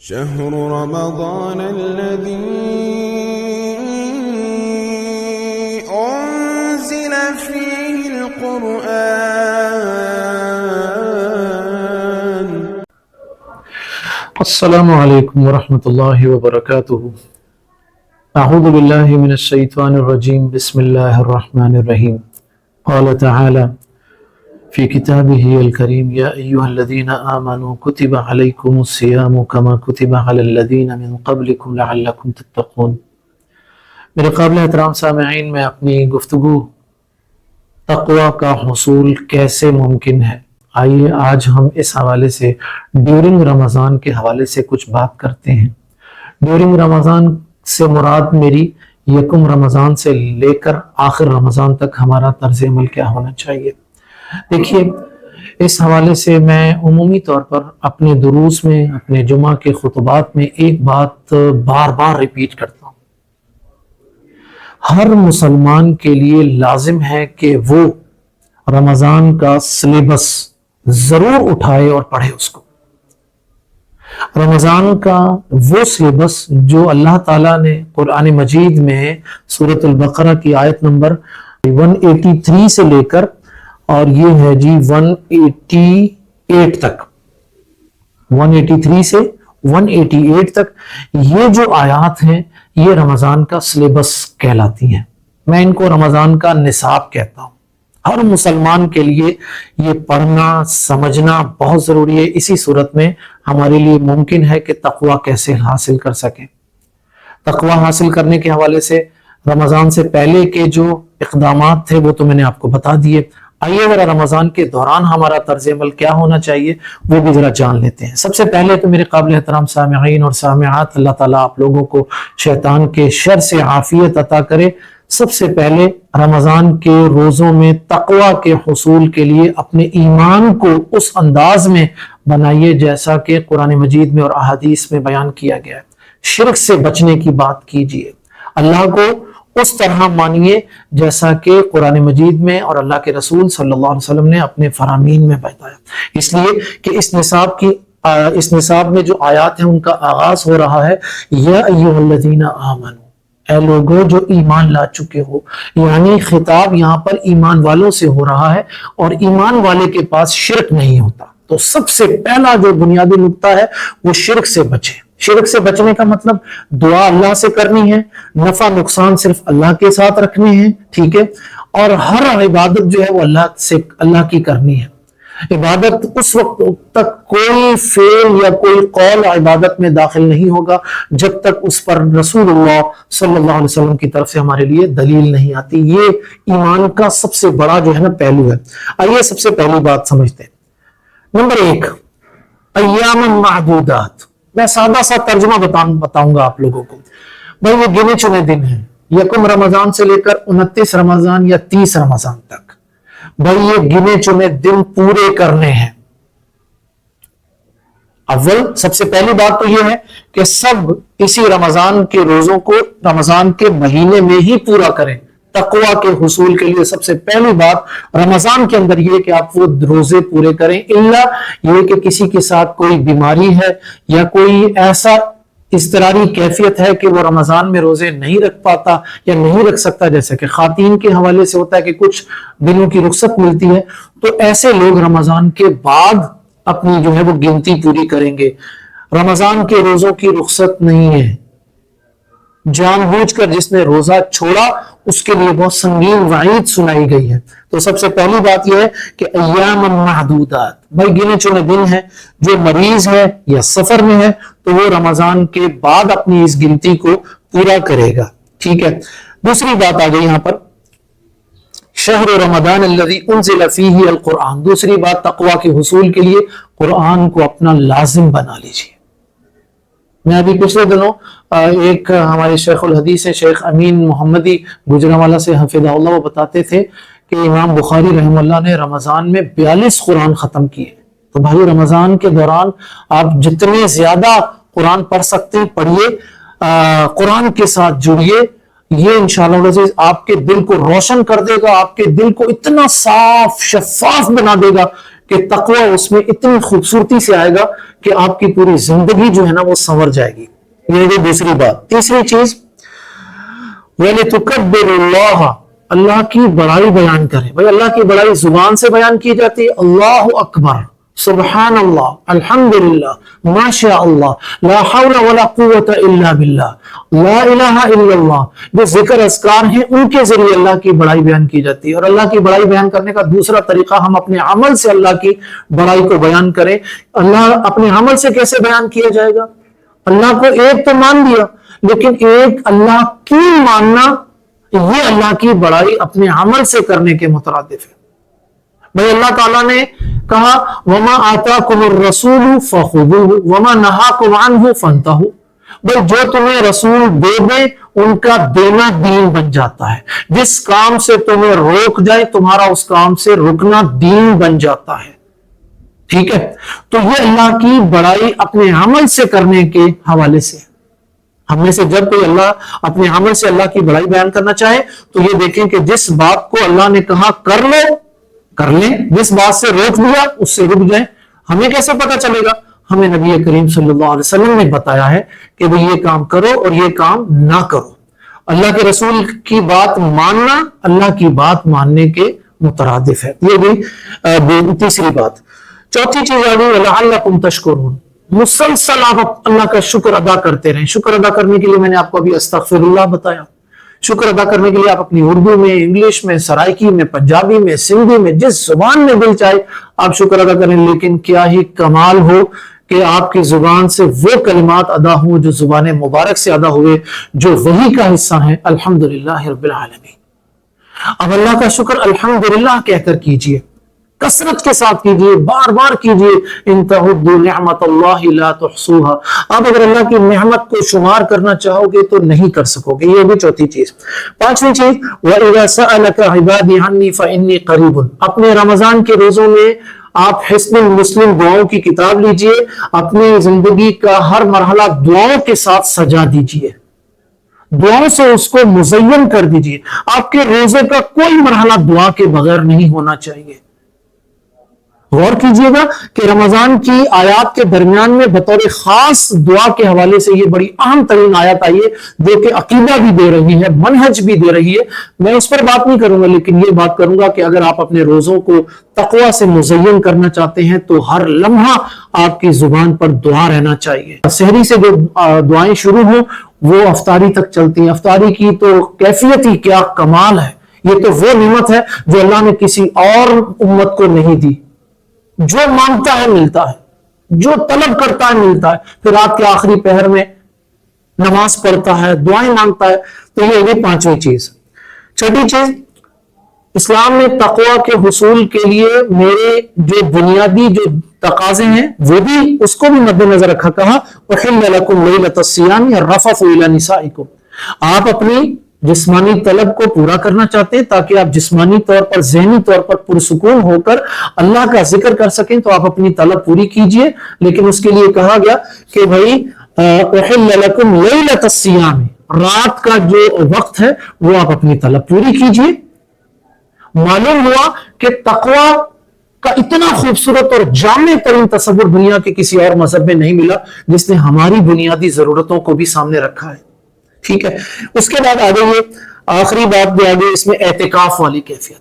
شهر رمضان الذي أنزل فيه القرآن. السلام علیکم ورحمۃ اللہ وبرکاتہ. اعوذ باللہ من الشیطان الرجیم. بسم اللہ الرحمن الرحیم. قال تعالی فی کتابہ الکریم یا ایہا الذین آمنوا کتب علیکم الصیام کما کتب علی الذین من قبلکم لعلکم تتقون. میرے قابل احترام سامعین، میں اپنی گفتگو تقوی کا حصول کیسے ممکن ہے، آئیے آج ہم اس حوالے سے ڈیورنگ رمضان کے حوالے سے کچھ بات کرتے ہیں. ڈیورنگ رمضان سے مراد میری یکم رمضان سے لے کر آخر رمضان تک ہمارا طرز عمل کیا ہونا چاہیے. دیکھیے، اس حوالے سے میں عمومی طور پر اپنے دروس میں، اپنے جمعہ کے خطبات میں ایک بات بار بار ریپیٹ کرتا ہوں. ہر مسلمان کے لیے لازم ہے کہ وہ رمضان کا سلیبس ضرور اٹھائے اور پڑھے اس کو. رمضان کا وہ سلیبس جو اللہ تعالیٰ نے قرآن مجید میں سورۃ البقرہ کی آیت نمبر 183 سے لے کر اور یہ ہے جی 188 تک، 183 سے 188 تک یہ جو آیات ہیں یہ رمضان کا سلیبس کہلاتی ہیں. میں ان کو رمضان کا نصاب کہتا ہوں. ہر مسلمان کے لیے یہ پڑھنا سمجھنا بہت ضروری ہے. اسی صورت میں ہمارے لیے ممکن ہے کہ تقوی کیسے حاصل کر سکیں. تقوی حاصل کرنے کے حوالے سے رمضان سے پہلے کے جو اقدامات تھے وہ تو میں نے آپ کو بتا دیے. آئیے ذرا رمضان کے دوران ہمارا طرز عمل کیا ہونا چاہیے وہ بھی ذرا جان لیتے ہیں. سب سے پہلے تو میرے قابل احترام سامعین اور سامعات، اللہ تعالیٰ آپ لوگوں کو شیطان کے شر سے عافیت عطا کرے. سب سے پہلے رمضان کے روزوں میں تقوی کے حصول کے لیے اپنے ایمان کو اس انداز میں بنائیے جیسا کہ قرآن مجید میں اور احادیث میں بیان کیا گیا ہے. شرک سے بچنے کی بات کیجیے. اللہ کو اس طرح مانیے جیسا کہ قرآن مجید میں اور اللہ کے رسول صلی اللہ علیہ وسلم نے اپنے فرامین میں بتایا. اس لیے کہ اس نصاب میں جو آیات ہیں ان کا آغاز ہو رہا ہے یا ایھا الذین آمنوا، اے لوگوں جو ایمان لا چکے ہو. یعنی خطاب یہاں پر ایمان والوں سے ہو رہا ہے اور ایمان والے کے پاس شرک نہیں ہوتا. تو سب سے پہلا جو بنیادی نقطہ ہے وہ شرک سے بچے. شرک سے بچنے کا مطلب دعا اللہ سے کرنی ہے، نفع نقصان صرف اللہ کے ساتھ رکھنے ہیں، ٹھیک ہے، اور ہر عبادت جو ہے وہ اللہ کی کرنی ہے. عبادت اس وقت تک کوئی فعل یا کوئی قول عبادت میں داخل نہیں ہوگا جب تک اس پر رسول اللہ صلی اللہ علیہ وسلم کی طرف سے ہمارے لیے دلیل نہیں آتی. یہ ایمان کا سب سے بڑا جو ہے نا پہلو ہے. آئیے سب سے پہلی بات سمجھتے ہیں. نمبر 1، ایام معدودات. میں سادہ سا ترجمہ بتاؤں گا آپ لوگوں کو. بھائی یہ گنے چنے دن ہیں، یکم رمضان سے لے کر 29 رمضان یا 30 رمضان تک. بھائی یہ گنے چنے دن پورے کرنے ہیں. اول سب سے پہلی بات تو یہ ہے کہ سب اسی رمضان کے روزوں کو رمضان کے مہینے میں ہی پورا کریں. تقوی کے حصول کے لیے سب سے پہلی بات رمضان کے اندر یہ کہ آپ وہ روزے پورے کریں، الا یہ کہ کسی کے ساتھ کوئی بیماری ہے یا کوئی ایسا اضطراری کیفیت ہے کہ وہ رمضان میں روزے نہیں رکھ پاتا یا نہیں رکھ سکتا، جیسے کہ خواتین کے حوالے سے ہوتا ہے کہ کچھ دنوں کی رخصت ملتی ہے، تو ایسے لوگ رمضان کے بعد اپنی جو ہے وہ گنتی پوری کریں گے. رمضان کے روزوں کی رخصت نہیں ہے. جان بوجھ کر جس نے روزہ چھوڑا اس کے لیے بہت سنگین وعید سنائی گئی ہے. تو سب سے پہلی بات یہ ہے کہ ایام معدودات، بھائی گنے چنے دن ہے. جو مریض ہے یا سفر میں ہے تو وہ رمضان کے بعد اپنی اس گنتی کو پورا کرے گا، ٹھیک ہے. دوسری بات آ گئی یہاں پر شہر رمضان الذی انزل فیہ القرآن. دوسری بات تقوی کے حصول کے لیے قرآن کو اپنا لازم بنا لیجیے. میں ابھی پچھلے دنوں ایک ہمارے شیخ الحدیث شیخ امین محمدی گجرانوالہ سے حفظہ اللہ، وہ بتاتے تھے کہ امام بخاری رحمہ اللہ نے رمضان میں 42 قرآن ختم کیے. تو بھائی رمضان کے دوران آپ جتنے زیادہ قرآن پڑھ سکتے ہیں پڑھیے، قرآن کے ساتھ جڑیے. یہ انشاءاللہ العزیز آپ کے دل کو روشن کر دے گا، آپ کے دل کو اتنا صاف شفاف بنا دے گا کہ تقوی اس میں اتنی خوبصورتی سے آئے گا کہ آپ کی پوری زندگی جو ہے نا وہ سنور جائے گی. یہ دوسری بات. تیسری چیز وَلِتُكَبِّرُ اللَّهَ، اللہ کی بڑائی بیان کرے. بھائی اللہ کی بڑائی زبان سے بیان کی جاتی ہے، اللہ اکبر، سبحان اللہ، الحمدللہ، ماشاء اللہ، لا حول ولا قوت الا باللہ، لا الہ الا اللہ. جو ذکر اذکار ہیں ان کے ذریعے اللہ کی بڑائی بیان کی جاتی ہے. اور اللہ کی بڑائی بیان کرنے کا دوسرا طریقہ، ہم اپنے عمل سے اللہ کی بڑائی کو بیان کریں. اللہ اپنے عمل سے کیسے بیان کیا جائے گا؟ اللہ کو ایک تو مان لیا، لیکن ایک اللہ کی ماننا، یہ اللہ کی بڑائی اپنے عمل سے کرنے کے مترادف ہے. بھائی اللہ تعالیٰ نے کہا وَمَا آتَاكُمُ الرَّسُولُ فَخُذُوهُ وَمَا نَهَاكُمْ عَنْهُ فَانْتَهُوا. بھائی جو تمہیں رسول دے دیں ان کا دینا دین بن جاتا ہے. جس کام سے تمہیں روک جائے تمہارا اس کام سے رکنا دین بن جاتا ہے. ٹھیک ہے، تو یہ اللہ کی بڑائی اپنے عمل سے کرنے کے حوالے سے. ہم میں سے جب کوئی اللہ اپنے عمل سے اللہ کی بڑائی بیان کرنا چاہے تو یہ دیکھیں کہ جس بات کو اللہ نے کہا کر لو کر لیں، جس بات سے روک دیا اس سے رک جائیں. ہمیں کیسے پتا چلے گا؟ ہمیں نبی کریم صلی اللہ علیہ وسلم نے بتایا ہے کہ بھئی یہ کام کرو اور یہ کام نہ کرو. اللہ کے رسول کی بات ماننا اللہ کی بات ماننے کے مترادف ہے. یہ بھی تیسری بات. چوتھی چیز آ گئی لعلکم تشکرون. مسلسل آپ اللہ کا شکر ادا کرتے رہیں. شکر ادا کرنے کے لیے میں نے آپ کو ابھی استغفر اللہ بتایا. شکر ادا کرنے کے لیے آپ اپنی اردو میں، انگلش میں، سرائکی میں، پنجابی میں، سندھی میں، جس زبان میں دل چاہے آپ شکر ادا کریں. لیکن کیا ہی کمال ہو کہ آپ کی زبان سے وہ کلمات ادا ہوں جو زبان مبارک سے ادا ہوئے، جو وحی کا حصہ ہیں. الحمدللہ رب العالمین. اب اللہ کا شکر الحمدللہ کہہ کر کیجئے، کثرت کے ساتھ کیجئے، بار بار کیجئے. ان تعدوا نعمت اللہ لا تحصوها. آپ اگر اللہ کی نعمت کو شمار کرنا چاہو گے تو نہیں کر سکو گے. یہ بھی چوتھی چیز. پانچویں چیز وَإِذَا سَأَلَكَ عِبَادِي عَنِّي فَإِنِّي قَرِيبٌ. اپنے رمضان کے روزوں میں آپ حصن المسلم دعاؤں کی کتاب لیجئے، اپنی زندگی کا ہر مرحلہ دعاؤں کے ساتھ سجا دیجئے، دعاؤں سے اس کو مزین کر دیجئے. آپ کے روزے کا کوئی مرحلہ دعا کے بغیر نہیں ہونا چاہیے. غور کیجئے گا کہ رمضان کی آیات کے درمیان میں بطور خاص دعا کے حوالے سے یہ بڑی اہم ترین آیت آئی ہے جو کہ عقیدہ بھی دے رہی ہے، منہج بھی دے رہی ہے. میں اس پر بات نہیں کروں گا، لیکن یہ بات کروں گا کہ اگر آپ اپنے روزوں کو تقوی سے مزین کرنا چاہتے ہیں تو ہر لمحہ آپ کی زبان پر دعا رہنا چاہیے. سحری سے جو دعائیں شروع ہوں وہ افطاری تک چلتی ہیں. افطاری کی تو کیفیت ہی کیا کمال ہے. یہ تو وہ نعمت ہے جو اللہ نے کسی اور امت کو نہیں دی. جو مانگتا ہے ملتا ہے، جو طلب کرتا ہے ملتا ہے. پھر رات کے آخری پہر میں نماز پڑھتا ہے، دعائیں مانگتا ہے. تو یہ بھی پانچویں چیز. چھٹی چیز، اسلام نے تقوی کے حصول کے لیے میرے جو بنیادی جو تقاضے ہیں وہ بھی اس کو بھی مد نظر رکھا. کہا احل لکم لیلۃ الصیام الرفث الی نسائکم. آپ اپنی جسمانی طلب کو پورا کرنا چاہتے ہیں تاکہ آپ جسمانی طور پر، ذہنی طور پر پرسکون ہو کر اللہ کا ذکر کر سکیں، تو آپ اپنی طلب پوری کیجئے. لیکن اس کے لیے کہا گیا کہ بھائی احل لکم لیلۃ الصیام، رات کا جو وقت ہے وہ آپ اپنی طلب پوری کیجئے. معلوم ہوا کہ تقوی کا اتنا خوبصورت اور جامع ترین تصور دنیا کے کسی اور مذہب میں نہیں ملا جس نے ہماری بنیادی ضرورتوں کو بھی سامنے رکھا ہے. ٹھیک ہے. اس کے بعد آگے یہ آخری بات بھی آگے اس میں اعتکاف والی کیفیت.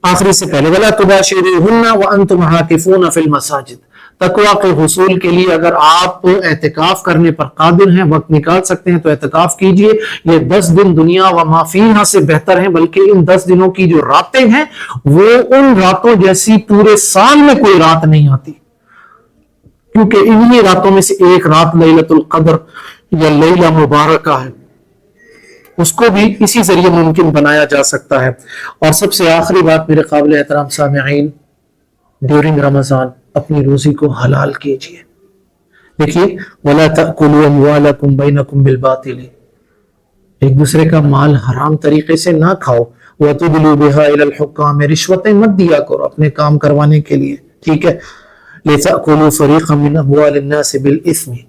آخری سے پہلے وَلَا تُبَاشِرُوهُنَّ وَأَنْتُمْ عَاكِفُونَ فِي الْمَسَاجِدِ. تقوی کے حصول کے لیے اگر آپ اعتکاف کرنے پر قادر ہیں، وقت نکال سکتے ہیں تو اعتکاف کیجئے. یہ 10 دن دنیا و ما فیہا سے بہتر ہیں، بلکہ ان 10 دنوں کی جو راتیں ہیں وہ ان راتوں جیسی پورے سال میں کوئی رات نہیں آتی، کیونکہ انہی راتوں میں سے ایک رات لیلۃ القدر یا لیلہ مبارکہ ہے. اس کو بھی اسی ذریعے ممکن بنایا جا سکتا ہے. اور سب سے آخری بات میرے قابل احترام سامعین، ڈیورنگ رمضان اپنی روزی کو حلال کیجئے. دیکھیے وَلَا تَأْكُلُوا أَمْوَالَكُمْ بَيْنَكُمْ بِالْبَاطِلِ. ایک دوسرے کا مال حرام طریقے سے نہ کھاؤ. وَتُدْلُوا بِهَا إِلَى الْحُكَّامِ. رشوتیں مت دیا کرو اپنے کام کروانے کے لیے. ٹھیک ہے. لِتَأْكُلُوا فَرِيقًا مِنْ أَمْوَالِ النَّاسِ بِالْإِثْمِ.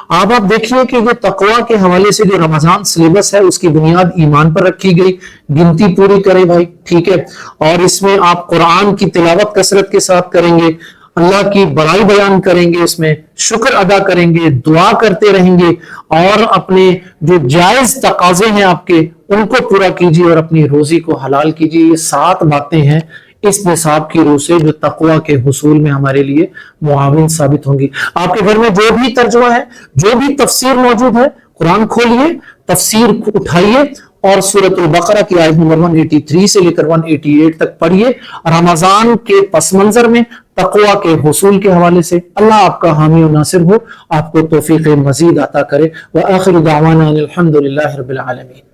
آپ دیکھیے کہ جو تقوی کے حوالے سے جو رمضان سلیبس ہے اس کی بنیاد ایمان پر رکھی گئی، گنتی پوری کرے بھائی، ٹھیک ہے، اور اس میں آپ قرآن کی تلاوت کثرت کے ساتھ کریں گے، اللہ کی بڑائی بیان کریں گے، اس میں شکر ادا کریں گے، دعا کرتے رہیں گے، اور اپنے جو جائز تقاضے ہیں آپ کے ان کو پورا کیجیے، اور اپنی روزی کو حلال کیجیے۔ یہ 7 باتیں ہیں اس نصاب کی روح سے جو تقوی کے حصول میں ہمارے لیے معاون ثابت ہوں گی۔ آپ کے گھر میں جو بھی ترجمہ ہے، جو بھی تفسیر موجود ہے، قرآن کھولیے، تفسیر اٹھائیے اور سورۃ البقرہ کی آیت نمبر 183 سے لے کر 188 تک پڑھیے۔ رمضان کے پس منظر میں تقوی کے حصول کے حوالے سے اللہ آپ کا حامی و ناصر ہو، آپ کو توفیق مزید عطا کرے۔ وآخر دعوانا الحمدللہ رب العالمین۔